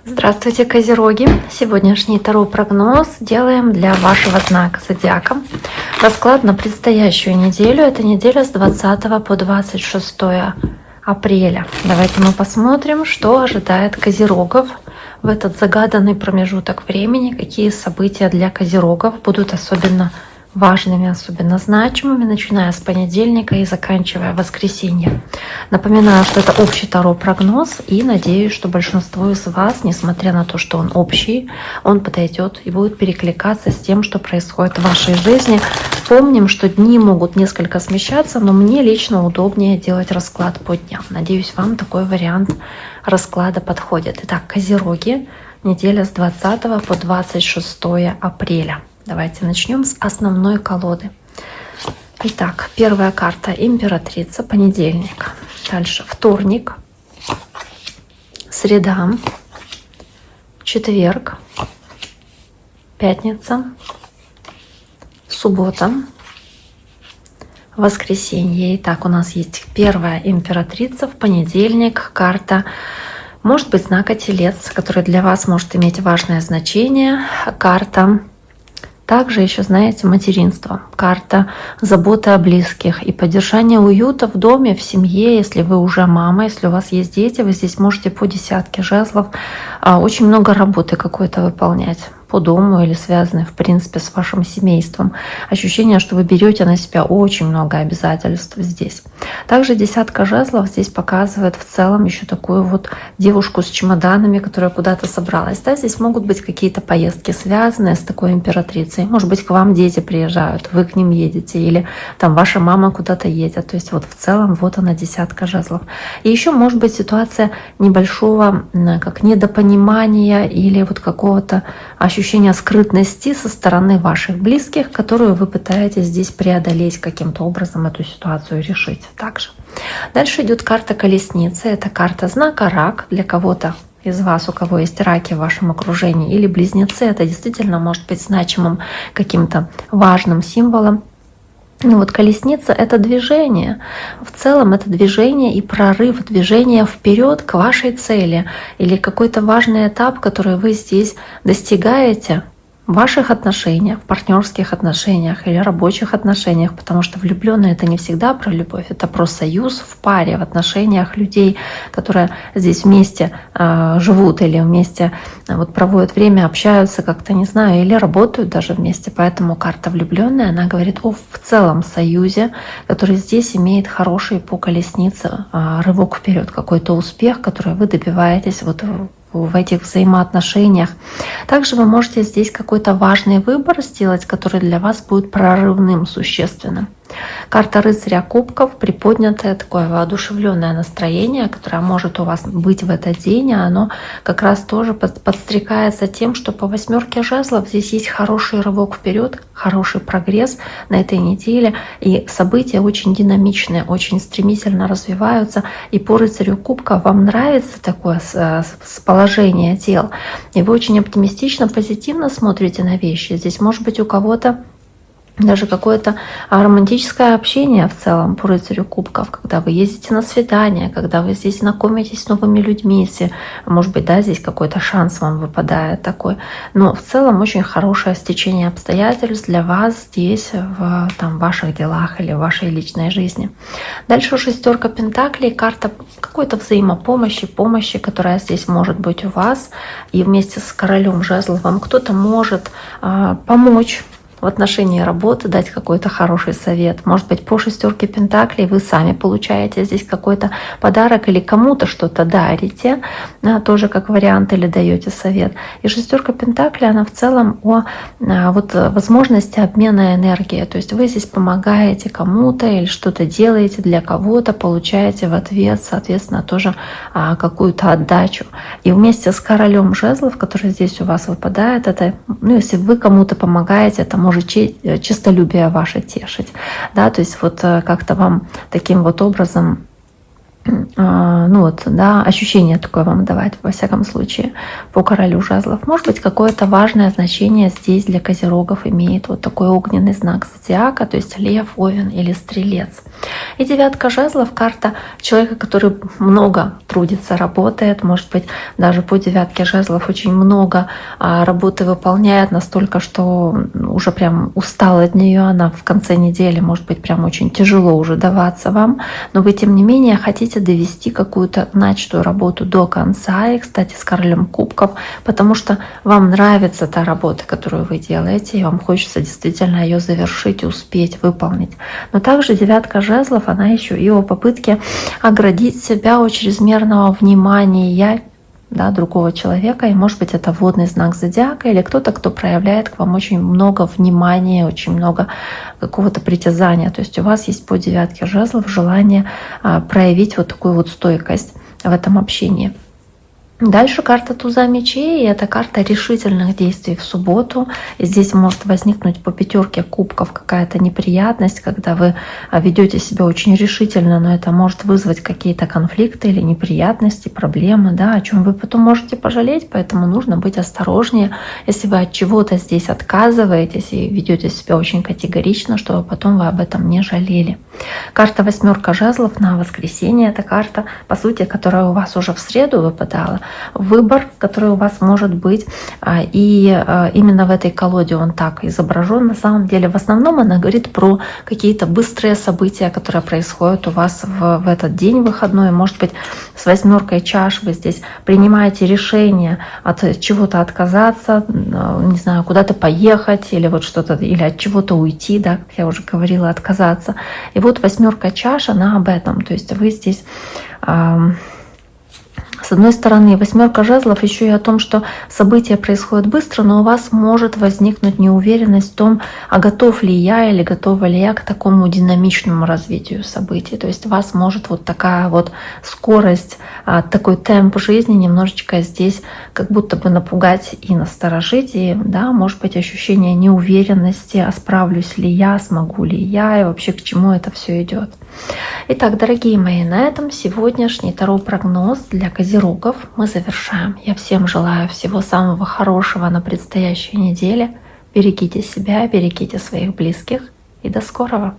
Здравствуйте, Козероги! Сегодняшний таро-прогноз делаем для вашего знака зодиака. Расклад на предстоящую неделю. Это неделя с 20 по 26 апреля. Давайте мы посмотрим, что ожидает Козерогов в этот загаданный промежуток времени. Какие события для Козерогов будут особенно важными, особенно значимыми, начиная с понедельника и заканчивая воскресенье. Напоминаю, что это общий таро-прогноз, и надеюсь, что большинство из вас, несмотря на то, что он общий, он подойдет и будет перекликаться с тем, что происходит в вашей жизни. Помним, что дни могут несколько смещаться, но мне лично удобнее делать расклад по дням. Надеюсь, вам такой вариант расклада подходит. Итак, Козероги, неделя с 20 по 26 апреля. Давайте начнем с основной колоды. Итак, первая карта — Императрица, понедельник. Дальше вторник, среда, четверг, пятница, суббота, воскресенье. Итак, у нас есть первая Императрица в понедельник. Карта, может быть, знака Телец, который для вас может иметь важное значение. Карта также еще, знаете, материнство, карта заботы о близких и поддержания уюта в доме, в семье. Если вы уже мама, если у вас есть дети, вы здесь можете по десятке жезлов очень много работы какой-то выполнять по дому или связанной, в принципе, с вашим семейством. Ощущение, что вы берете на себя очень много обязательств здесь. Также десятка жезлов здесь показывает в целом еще такую вот девушку с чемоданами, которая куда-то собралась. Да, здесь могут быть какие-то поездки, связанные с такой императрицей. Может быть, к вам дети приезжают, вы к ним едете, или там ваша мама куда-то едет. То есть вот в целом вот она, десятка жезлов. И еще может быть ситуация небольшого как недопонимания или вот какого-то ощущение скрытности со стороны ваших близких, которую вы пытаетесь здесь преодолеть каким-то образом, эту ситуацию решить также. Дальше идет карта Колесницы. Это карта знака Рак. Для кого-то из вас, у кого есть раки в вашем окружении или близнецы, это действительно может быть значимым каким-то важным символом. Ну вот колесница — это движение. В целом это движение и прорыв, движение вперед к вашей цели или какой-то важный этап, который вы здесь достигаете в ваших отношениях, в партнерских отношениях или рабочих отношениях, потому что влюбленные — это не всегда про любовь, это про союз в паре, в отношениях людей, которые здесь вместе живут или вместе вот проводят время, общаются как-то, не знаю, или работают даже вместе. Поэтому карта влюбленная, она говорит о в целом союзе, который здесь имеет хороший по колеснице рывок вперед, какой-то успех, который вы добиваетесь вот в этих взаимоотношениях. Также вы можете здесь какой-то важный выбор сделать, который для вас будет прорывным, существенным. Карта Рыцаря Кубков, приподнятое такое воодушевленное настроение, которое может у вас быть в этот день, оно как раз тоже подстрекается тем, что по восьмерке жезлов здесь есть хороший рывок вперед, хороший прогресс на этой неделе, и события очень динамичные, очень стремительно развиваются. И по Рыцарю Кубков вам нравится такое положение дел, и вы очень оптимистично, позитивно смотрите на вещи. Здесь может быть у кого-то даже какое-то романтическое общение в целом по Рыцарю Кубков, когда вы ездите на свидание, когда вы здесь знакомитесь с новыми людьми, если, может быть, да, здесь какой-то шанс вам выпадает такой. Но в целом очень хорошее стечение обстоятельств для вас здесь, в ваших делах или в вашей личной жизни. Дальше шестерка Пентаклей, карта какой-то взаимопомощи, помощи, которая здесь может быть у вас. И вместе с Королем Жезлов вам кто-то может помочь в отношении работы, дать какой-то хороший совет. Может быть, по шестерке Пентаклей вы сами получаете здесь какой-то подарок или кому-то что-то дарите, тоже как вариант, или даете совет. И шестерка Пентаклей, она в целом о вот возможности обмена энергией. То есть вы здесь помогаете кому-то или что-то делаете для кого-то, получаете в ответ, соответственно, тоже какую-то отдачу. И вместе с Королем Жезлов, который здесь у вас выпадает, это, если вы кому-то помогаете, это может честолюбие ваше тешить. Да? То есть вот как-то вам таким вот образом ну вот, да, ощущение такое вам давать, во всяком случае, по королю жезлов. Может быть, какое-то важное значение здесь для козерогов имеет вот такой огненный знак зодиака, то есть лев, овен или стрелец. И девятка жезлов — карта человека, который много трудится, работает, может быть, даже по девятке жезлов очень много работы выполняет, настолько, что уже прям устал от нее, она в конце недели, может быть, прям очень тяжело уже даваться вам, но вы, тем не менее, хотите довести какую-то начатую работу до конца, и, кстати, с королем кубков, потому что вам нравится та работа, которую вы делаете, и вам хочется действительно ее завершить, успеть, выполнить. Но также девятка жезлов, она еще и о попытке оградить себя от чрезмерного внимания, да, другого человека, и может быть это водный знак зодиака или кто-то, кто проявляет к вам очень много внимания, очень много какого-то притязания. То есть у вас есть по девятке жезлов желание проявить вот такую вот стойкость в этом общении. Дальше карта туза мечей, и это карта решительных действий в субботу. И здесь может возникнуть по пятерке кубков какая-то неприятность, когда вы ведете себя очень решительно, но это может вызвать какие-то конфликты или неприятности, проблемы, да, о чем вы потом можете пожалеть, поэтому нужно быть осторожнее, если вы от чего-то здесь отказываетесь и ведете себя очень категорично, чтобы потом вы об этом не жалели. Карта восьмерка жезлов на воскресенье — это карта, по сути, которая у вас уже в среду выпадала. Выбор, который у вас может быть, и именно в этой колоде он так изображен. На самом деле, в основном она говорит про какие-то быстрые события, которые происходят у вас в этот день выходной. Может быть, с восьмеркой чаш вы здесь принимаете решение от чего-то отказаться, не знаю, куда-то поехать или вот что-то, или от чего-то уйти, да, как я уже говорила, отказаться. И вот восьмерка чаш, она об этом. То есть вы здесь с одной стороны, восьмерка жезлов еще и о том, что события происходят быстро, но у вас может возникнуть неуверенность в том, а готов ли я или готова ли я к такому динамичному развитию событий. То есть вас может вот такая вот скорость, такой темп жизни немножечко здесь как будто бы напугать и насторожить. И, да, может быть ощущение неуверенности, а справлюсь ли я, смогу ли я и вообще к чему это все идет. Итак, дорогие мои, на этом сегодняшний таро-прогноз для козерогов мы завершаем. Я всем желаю всего самого хорошего на предстоящей неделе. Берегите себя, берегите своих близких и до скорого!